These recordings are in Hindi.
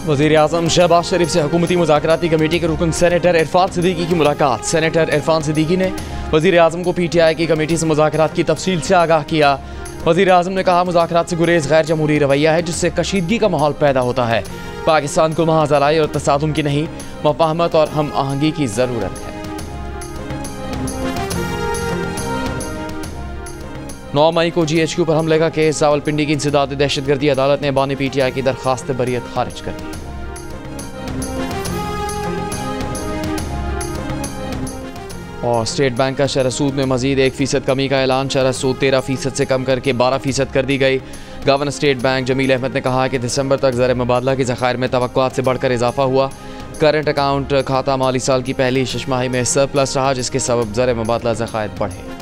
वज़ीर-ए-आज़म शहबाज शरीफ से हुकूमती मुज़ाकराती कमेटी के रुकन सेनेटर इरफान सिद्दीकी की मुलाकात। सेनेटर इरफान सिद्दीकी ने वज़ीर-ए-आज़म को PTI की कमेटी से मुज़ाकरात की तफसील से आगाह किया। वज़ीर-ए-आज़म ने कहा, मुज़ाकरात से गुरेज गैर जमहूरी रवैया है जिससे कशीदगी का माहौल पैदा होता है। पाकिस्तान को महज लड़ाई और तसादुम की नहीं, मुफ़ाहमत और हम आहंगी की ज़रूरत है। 9 मई को GHQ पर हमले का केस, रावलपिंडी की इंसदाद दहशतगर्दी, अदालत ने बानी PTI की दरख्वास्त बरियत खारिज कर दी। और स्टेट बैंक का शरह सूद में मजीद 1% कमी का ऐलान। शरह सूद 13% से कम करके 12% कर दी गई। Governor state bank Jamil Ahmed ने कहा कि दिसंबर तक ज़र मुबादला के ज़खायर में तवक्कुआत से बढ़कर इजाफा हुआ। करंट अकाउंट खाता माली साल की पहली छमाही में सरप्लस रहा, जिसके सबब ज़र मुबादला ज़खायर बढ़े।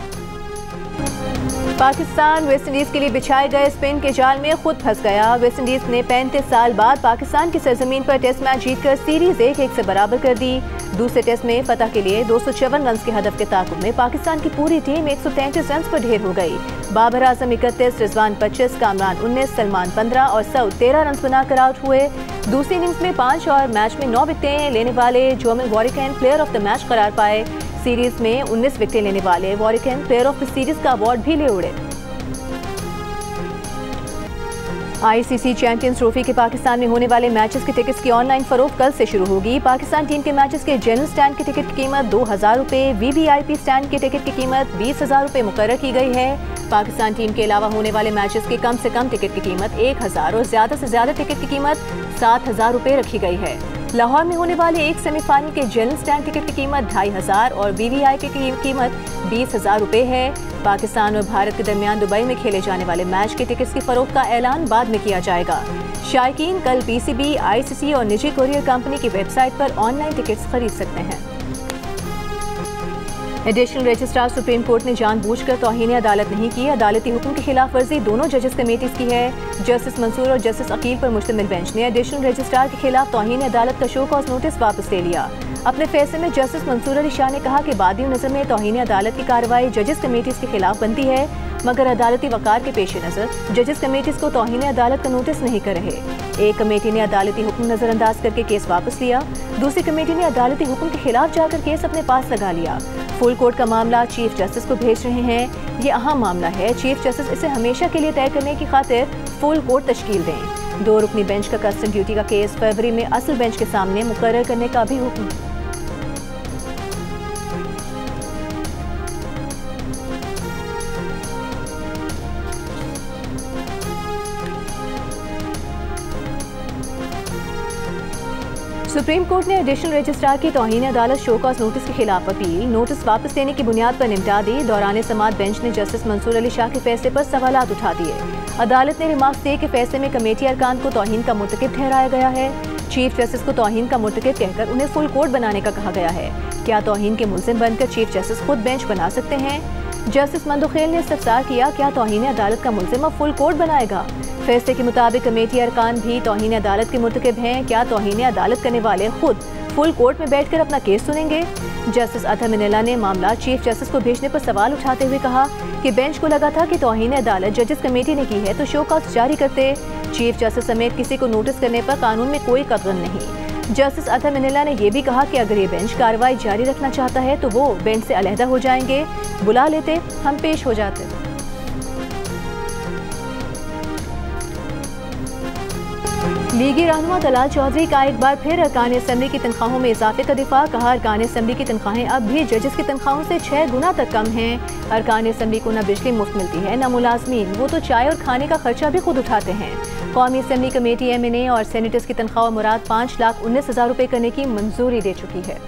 पाकिस्तान वेस्ट इंडीज के लिए बिछाए गए स्पिन के जाल में खुद फंस गया। वेस्ट इंडीज ने 35 साल बाद पाकिस्तान की सरजमीन पर टेस्ट मैच जीतकर सीरीज 1-1 से बराबर कर दी। दूसरे टेस्ट में फतह के लिए 254 रन के हदफ के ताकुब में पाकिस्तान की पूरी टीम 133 रन पर ढेर हो गई। बाबर आजम 31, रिजवान 25, कामरान 19, सलमान 15 और सऊद 13 रन बनाकर आउट हुए। दूसरी इनिंग्स में 5 और मैच में 9 विकेटें लेने वाले Jomel Warrican player of the match करार पाए। सीरीज में 19 विकेटें लेने वाले Warrican player of the series का अवार्ड भी ले उड़े। ICC चैंपियंस ट्रॉफी के पाकिस्तान में होने वाले मैचेस के टिकट्स की ऑनलाइन फरोख्त कल से शुरू होगी। पाकिस्तान टीम के मैचेस के जनरल स्टैंड की टिकट की कीमत 2000 रुपये, VVIP स्टैंड की टिकट की कीमत 20,000 रुपये मुकर्रर की गई है। पाकिस्तान टीम के अलावा होने वाले मैचेस की कम से कम टिकट की कीमत 1000 और ज्यादा से ज्यादा टिकट की कीमत 7000 रुपये रखी गई है। लाहौर में होने वाले एक सेमीफाइनल के जनरल स्टैंड टिकट की कीमत 2500 और VVIP की कीमत 20,000 रुपये है। पाकिस्तान और भारत के दरमियान दुबई में खेले जाने वाले मैच के टिकट्स की फरोख्त का ऐलान बाद में किया जाएगा। शायकीन कल PCB, ICC और निजी कोरियर कंपनी की वेबसाइट पर ऑनलाइन टिकट्स खरीद सकते हैं। एडिशनल रजिस्ट्रार सुप्रीम कोर्ट ने जानबूझकर तौहीन अदालत नहीं की। अदालती हुक्म की खिलाफ वर्जी दोनों जजेस कमेटीज की है। जस्टिस मंसूर और जस्टिस अकील पर मुश्तमिल बेंच ने एडिशनल रजिस्ट्रार के खिलाफ तौहीन अदालत का शो कॉज नोटिस वापस ले लिया। अपने फैसले में जस्टिस मंसूर अली शाह ने कहा कि बादी नज़र में तौहीन अदालत की कार्रवाई जजेस कमेटीज के खिलाफ बनती है, मगर अदालती वकार के पेश नज़र जजेस कमेटीज को तौहीन अदालत का नोटिस नहीं कर रहे। एक कमेटी ने अदालती हुक्म नज़रअंदाज करके केस वापस लिया, दूसरी कमेटी ने अदालती हुक्म के खिलाफ जाकर केस अपने पास लगा लिया। फुल कोर्ट का मामला चीफ जस्टिस को भेज रहे हैं। ये अहम मामला है। चीफ जस्टिस इसे हमेशा के लिए तय करने की खातिर फुल कोर्ट तश्कील दें। 2 रुकनी बेंच का कस्टम ड्यूटी का केस फरवरी में असल बेंच के सामने मुकर्रर करने का भी हुक्म। सुप्रीम कोर्ट ने एडिशनल रजिस्ट्रार की तौहीन अदालत शो कॉज नोटिस के खिलाफ अपील नोटिस वापस लेने की बुनियाद पर निपटा दी। दौरान समाअत बेंच ने जस्टिस मंसूर अली शाह के फैसले पर सवालात उठा दिए। अदालत ने रिमार्क्स दिए कि फैसले में कमेटी अरकान को तौहीन का मुर्तकिब ठहराया गया है। चीफ जस्टिस को तौहीन का मुर्तकिब कहकर उन्हें फुल कोर्ट बनाने का कहा गया है। क्या तौहीन के मुल्जिम बनकर चीफ जस्टिस खुद बेंच बना सकते हैं? जस्टिस मंदुखेल ने इस्तफसार किया, क्या तौहीन अदालत का मुल्जिम अब फुल कोर्ट बनाएगा? फैसले के मुताबिक कमेटी अरकान भी तौहीन अदालत के मुर्तकिब हैं। क्या तौहीन अदालत करने वाले खुद फुल कोर्ट में बैठकर अपना केस सुनेंगे? जस्टिस अतहर मिनेला ने मामला चीफ जस्टिस को भेजने पर सवाल उठाते हुए कहा कि बेंच को लगा था कि तौहीन अदालत जजेस कमेटी ने की है तो शो कॉज जारी करते। चीफ जस्टिस समेत किसी को नोटिस करने पर कानून में कोई कतगन नहीं। जस्टिस अतहर मिनेला ने यह भी कहा कि अगर ये बेंच कार्रवाई जारी रखना चाहता है तो वो बेंच से अलहदा हो जाएंगे, बुला लेते, हम पेश हो जाते। लीगी रहनुमा दलाल चौधरी का एक बार फिर अरकान असम्बली की तनख्वाहों में इजाफे का दिफा। कहा, अरकान असम्बली की तनख्वाहें अब भी जजेस की तनख्वाहों से 6 गुना तक कम हैं। अरकान असम्बली को न बिजली मुफ्त मिलती है न मुलाजमीन, वो तो चाय और खाने का खर्चा भी खुद उठाते हैं। कौमी असम्बली कमेटी MNA और सेनेटर्स की तनख्वाह मुराद 5,19,000 रुपये करने की मंजूरी दे चुकी है।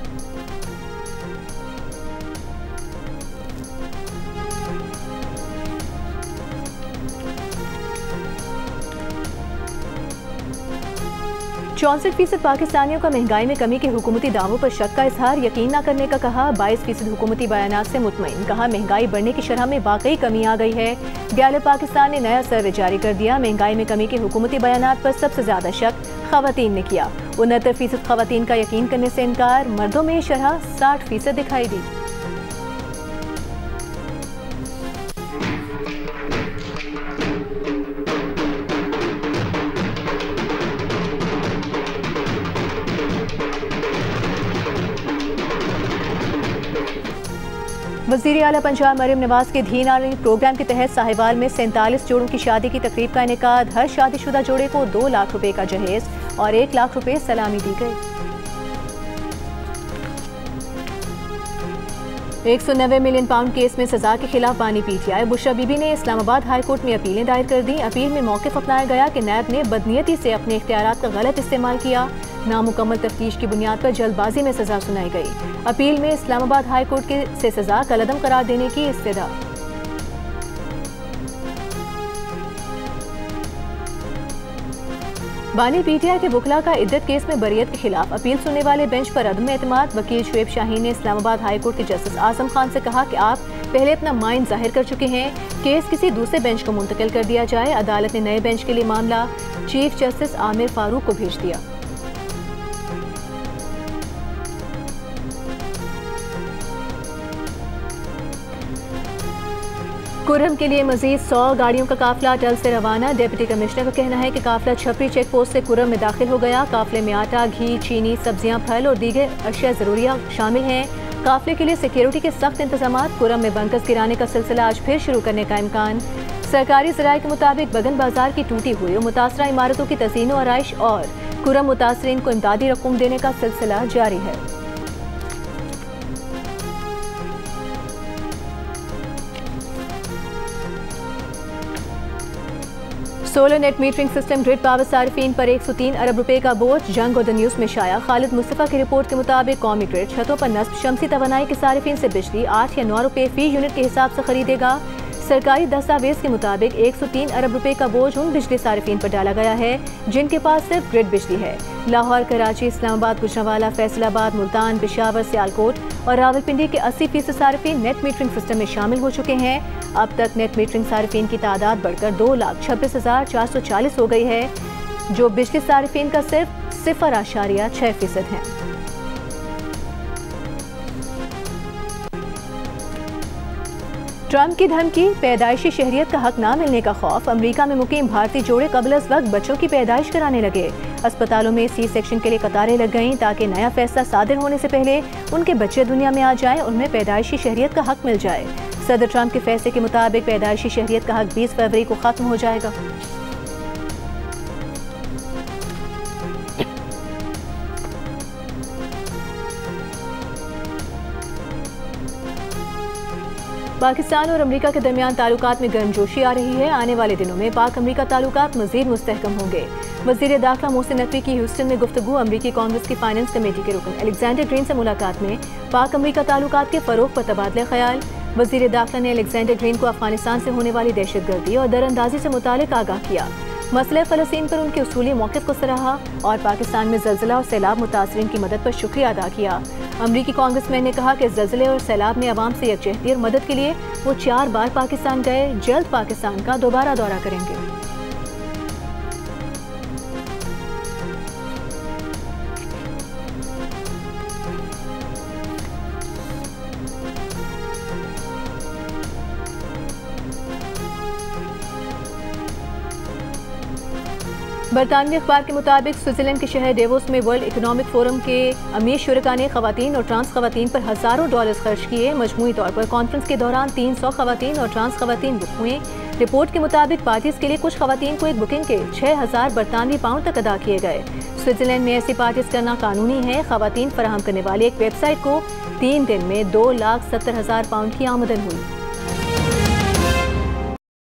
%64 पाकिस्तानियों का महंगाई में कमी के हुकूमती दावों पर शक का इजहार, यकीन न करने का कहा। 22% हुकूमती बयानात से मुतमईन, कहा महंगाई बढ़ने की शरह में वाकई कमी आ गई है। गैलप पाकिस्तान ने नया सर्वे जारी कर दिया। महंगाई में कमी के हुकूमती बयानात पर सबसे ज्यादा शक खवातीन ने किया। 69% खवातीन का यकीन करने से इनकार। मर्दों में शरह 60% दिखाई दी। वज़ीर आला पंजाब मरियम नवाज के धीनानी प्रोग्राम के तहत साहिवाल में 47 जोड़ों की शादी की तकरीब का इनेकाद। हर शादीशुदा जोड़े को 2 लाख रुपए का जहेज और 1 लाख रुपए सलामी दी गई। 190 मिलियन पाउंड केस में सजा के खिलाफ बानी पीटीआई बुशरा बीबी ने इस्लामाबाद हाई कोर्ट में अपीलें दायर कर दी। अपील में मौक़िफ़ अपनाया गया कि नैब ने बदनीयती से अपने इख्तियारात का गलत इस्तेमाल किया। नामुकम्मल तफ्तीश की बुनियाद पर जल्दबाजी में सजा सुनाई गई। अपील में इस्लामाबाद हाई कोर्ट से सजा कलअदम करार देने की इस्तदा। बानी पीटीआई के वकला का इद्दत केस में बरियत के खिलाफ अपील सुनने वाले बेंच पर अदम एतमाद। वकील शुएब शाहीन ने इस्लामाबाद हाई कोर्ट के जस्टिस आजम खान से कहा कि आप पहले अपना माइंड जाहिर कर चुके हैं, केस किसी दूसरे बेंच को मुंतकिल कर दिया जाए। अदालत ने नए बेंच के लिए मामला चीफ जस्टिस आमिर फारूक को भेज दिया। कुर्रम के लिए मजीद 100 गाड़ियों का काफिला अटल से रवाना। डिप्टी कमिश्नर का कहना है कि काफिला छपरी चेक पोस्ट से कुर्रम में दाखिल हो गया। काफिले में आटा, घी, चीनी, सब्जियां, फल और दीगर अशिया जरूरिया शामिल हैं। काफिले के लिए सिक्योरिटी के सख्त इंतजाम। कुर्रम में बंकस गिराने का सिलसिला आज फिर शुरू करने का इम्कान। सरकारी ज़राए के मुताबिक बगन बाजार की टूटी हुई और मुतासरा इमारतों की तज़ीन व आराइश और कुर्रम मुतासरीन को इमदादी रकूम देने का सिलसिला जारी है। Solar net metering system grid power सार्फिन पर 103 अरब रुपए का बोझ। जंग और द न्यूज़ में शाया। खालिद मुस्तफ़ा की रिपोर्ट के मुताबिक कौमी ग्रिड छतों पर नस्ब शमसी तवानाई के सार्फिन से बिजली 8 या 9 रुपए फी यूनिट के हिसाब से खरीदेगा। सरकारी दस्तावेज के मुताबिक 103 अरब रुपए का बोझ उन बिजली सार्फिन पर डाला गया है जिनके पास सिर्फ ग्रिड बिजली है। लाहौर, कराची, इस्लामाबाद, गुजरांवाला, फैसलाबाद, मुल्तान, पेशावर, सियालकोट और रावलपिंडी के 80% सार्फिन नेट मीटरिंग सिस्टम में शामिल हो चुके हैं। अब तक नेट मीटरिंग सार्फिन की तादाद बढ़कर 2,26,440 हो गई है, जो बिजली सार्फिन का सिर्फ 0.6% है। ट्रंप की धमकी, पैदाइशी शहरियत का हक ना मिलने का खौफ। अमेरिका में मुकीम भारतीय जोड़े कबल अज़ वक्त बच्चों की पैदाइश कराने लगे। अस्पतालों में सी सेक्शन के लिए कतारें लग गईं ताकि नया फैसला सादिर होने से पहले उनके बच्चे दुनिया में आ जाएं और उन्हें पैदाइशी शहरियत का हक मिल जाए। सदर ट्रंप के फैसले के मुताबिक पैदाइशी शहरियत का हक 20 फरवरी को खत्म हो जाएगा। पाकिस्तान और अमेरिका के दरमियान ताल्लुकात में गर्मजोशी आ रही है। आने वाले दिनों में पाक अमेरिका ताल्लुकात मजीद मुस्तहकम होंगे। वज़ीर दाखिला मोहसिन नकवी की ह्यूस्टन में गुफ्तगू। अमरीकी कांग्रेस की फाइनेंस कमेटी के रुकन अलेक्जेंडर ग्रीन से मुलाकात में पाक अमेरिका ताल्लुकात के फ़रोग़ पर तबादला ख्याल। वज़ीर दाखिला ने अलेक्जेंडर ग्रीन को अफगानिस्तान से होने वाली दहशतगर्दी और दरअंदाजी से मुतालिक आगाह किया। मसले फ़लस्तीन पर उनके उसूली मौक़िफ़ को सराहा और पाकिस्तान में ज़लज़ला और सैलाब मुतासरीन की मदद पर शुक्रिया अदा किया। अमरीकी कांग्रेसमैन ने कहा कि ज़लज़ले और सैलाब में अवाम से यकजहती और मदद के लिए वो 4 बार पाकिस्तान गए, जल्द पाकिस्तान का दोबारा दौरा करेंगे। बरतानवी अखबार के मुताबिक स्विट्जरलैंड के शहर डेवोस में वर्ल्ड इकोनॉमिक फोरम के अमीर शुरका ने खवातीन और ट्रांस खवातीन पर हज़ारों डॉलर्स खर्च किए। मजमूई तौर पर कॉन्फ्रेंस के दौरान 300 खवातीन और ट्रांस खवातीन बुक हुए। रिपोर्ट के मुताबिक पार्टीज के लिए कुछ खवातीन को एक बुकिंग के 6,000 बरतानवी पाउंड तक अदा किए गए। स्विट्जरलैंड में ऐसी पार्टीज करना कानूनी है। खवातीन फराहम करने वाली एक वेबसाइट को 3 दिन में 2,70,000 पाउंड की आमदन हुई।